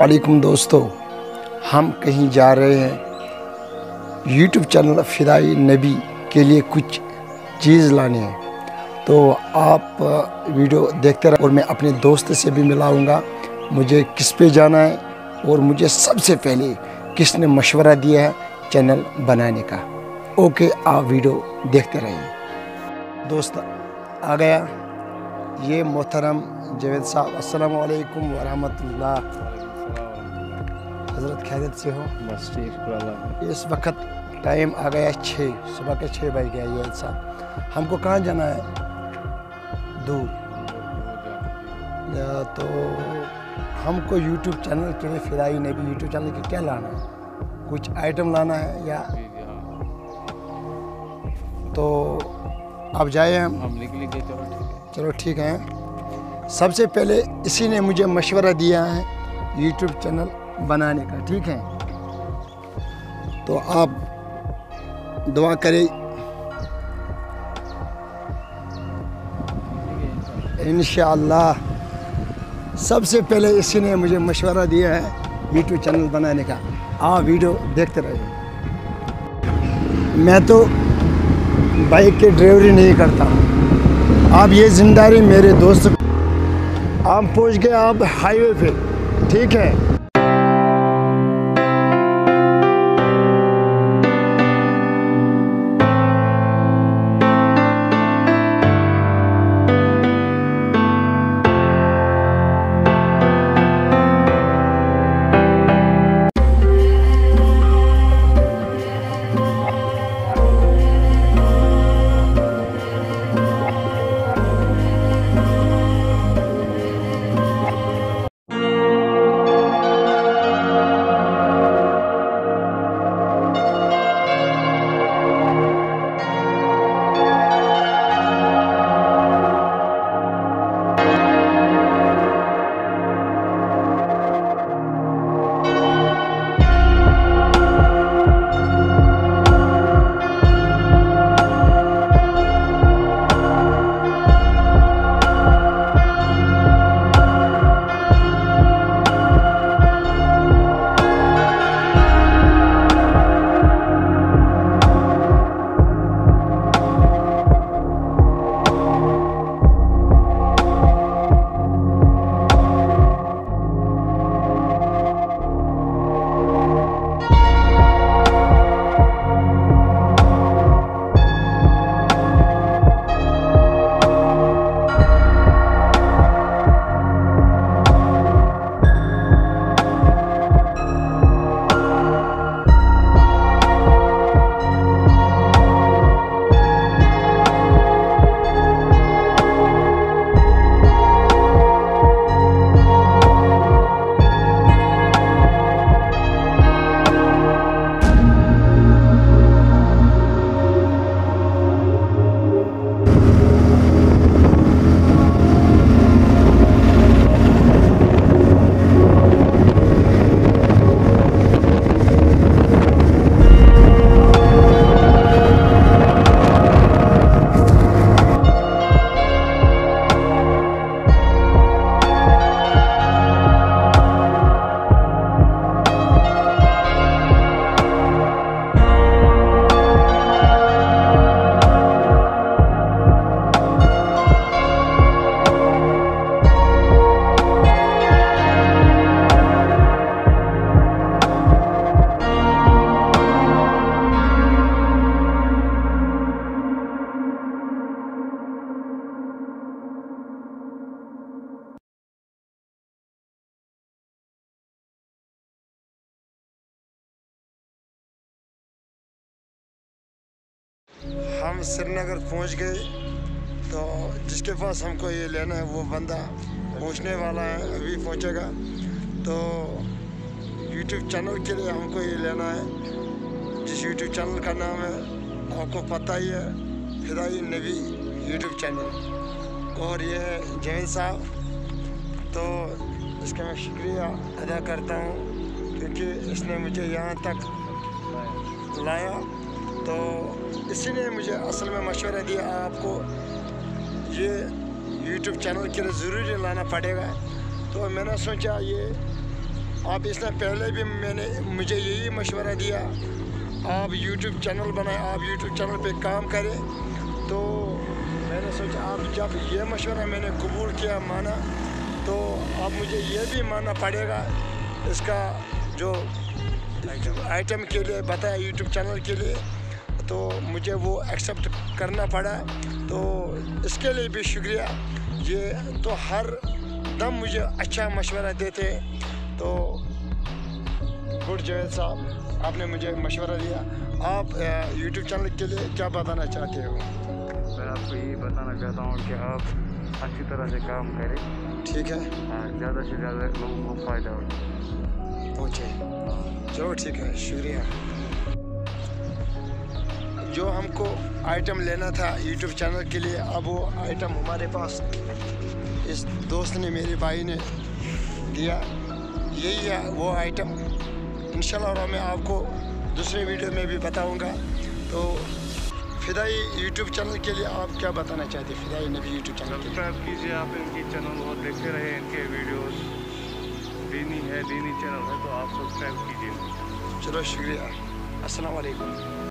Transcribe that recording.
वालेकुम दोस्तों, हम कहीं जा रहे हैं यूट्यूब चैनल फ़िदाई नबी के लिए कुछ चीज़ लाने हैं। तो आप वीडियो देखते रहो और मैं अपने दोस्त से भी मिलाऊंगा मुझे किस पे जाना है और मुझे सबसे पहले किसने मशवरा दिया है चैनल बनाने का। ओके, आप वीडियो देखते रहिए। दोस्त आ गया ये मोहतरम जावेद साहब। अस्सलाम वालेकुम वरहमतुल्लाह। हज़रत खैरियत से हो? बस ठीक। इस वक्त टाइम आ गया 6 सुबह के 6 बज गया। ये साहब हमको कहाँ जाना है? दूर। तो हमको यूट्यूब चैनल के लिए फ़िदाई नबी यूट्यूब चैनल के क्या लाना है? कुछ आइटम लाना है या तो अब जाए हम निकलेंगे। चलो ठीक है। सबसे पहले इसी ने मुझे मशवरा दिया है यूट्यूब चैनल बनाने का, ठीक है? तो आप दुआ करें इंशाअल्लाह। सबसे पहले इसी ने मुझे मशवरा दिया है यूट्यूब चैनल बनाने का। आप वीडियो देखते रहिए। मैं तो बाइक की ड्राइवरी नहीं करता। आप ये जिम्मेदारी मेरे दोस्त, आप पहुंच गए आप हाईवे पे, ठीक है? हम श्रीनगर पहुंच गए। तो जिसके पास हमको ये लेना है वो बंदा पहुंचने वाला है, अभी पहुंचेगा। तो यूट्यूब चैनल के लिए हमको ये लेना है, जिस यूट्यूब चैनल का नाम है आपको पता ही है, फ़िदाई नबी यूट्यूब चैनल। और ये है जावेद साहब। तो इसका मैं शुक्रिया अदा करता हूँ क्योंकि इसने मुझे यहाँ तक लाया। तो इसी ने मुझे असल में मशवरा दिया आपको ये यूट्यूब चैनल के लिए ज़रूरी लाना पड़ेगा। तो मैंने सोचा ये आप इसने पहले भी मुझे यही मशवरा दिया, आप यूट्यूब चैनल बनाएं, आप यूट्यूब चैनल पे काम करें। तो मैंने सोचा आप जब ये मशवरा मैंने कबूल किया, माना, तो अब मुझे ये भी मानना पड़ेगा इसका जो आइटम के लिए बताया यूट्यूब चैनल के लिए, तो मुझे वो एक्सेप्ट करना पड़ा। तो इसके लिए भी शुक्रिया। ये तो हर दम मुझे अच्छा मशवरा देते। तो गुड जावेद साहब, आपने मुझे मशवरा दिया। आप यूट्यूब चैनल के लिए क्या बताना चाहते हो? मैं आपको यही बताना चाहता हूँ कि आप अच्छी तरह से काम करें, ठीक है, ज़्यादा से ज़्यादा लोगों को फ़ायदा पहुँचे। चलो ठीक है, शुक्रिया। जो हमको आइटम लेना था यूट्यूब चैनल के लिए, अब वो आइटम हमारे पास इस दोस्त ने, मेरे भाई ने दिया। यही है वो आइटम। इंशाल्लाह और मैं आपको दूसरे वीडियो में भी बताऊंगा। तो फिदाई यूट्यूब चैनल के लिए आप क्या बताना चाहते हैं? फिदाई नबी यूट्यूब चैनल के लिए सब्सक्राइब कीजिए आप इनकी चैनल और देखते रहे इनके वीडियोस। दीनी चैनल है तो आप सब्सक्राइब कीजिए। चलो शुक्रिया। अस्सलाम वालेकुम।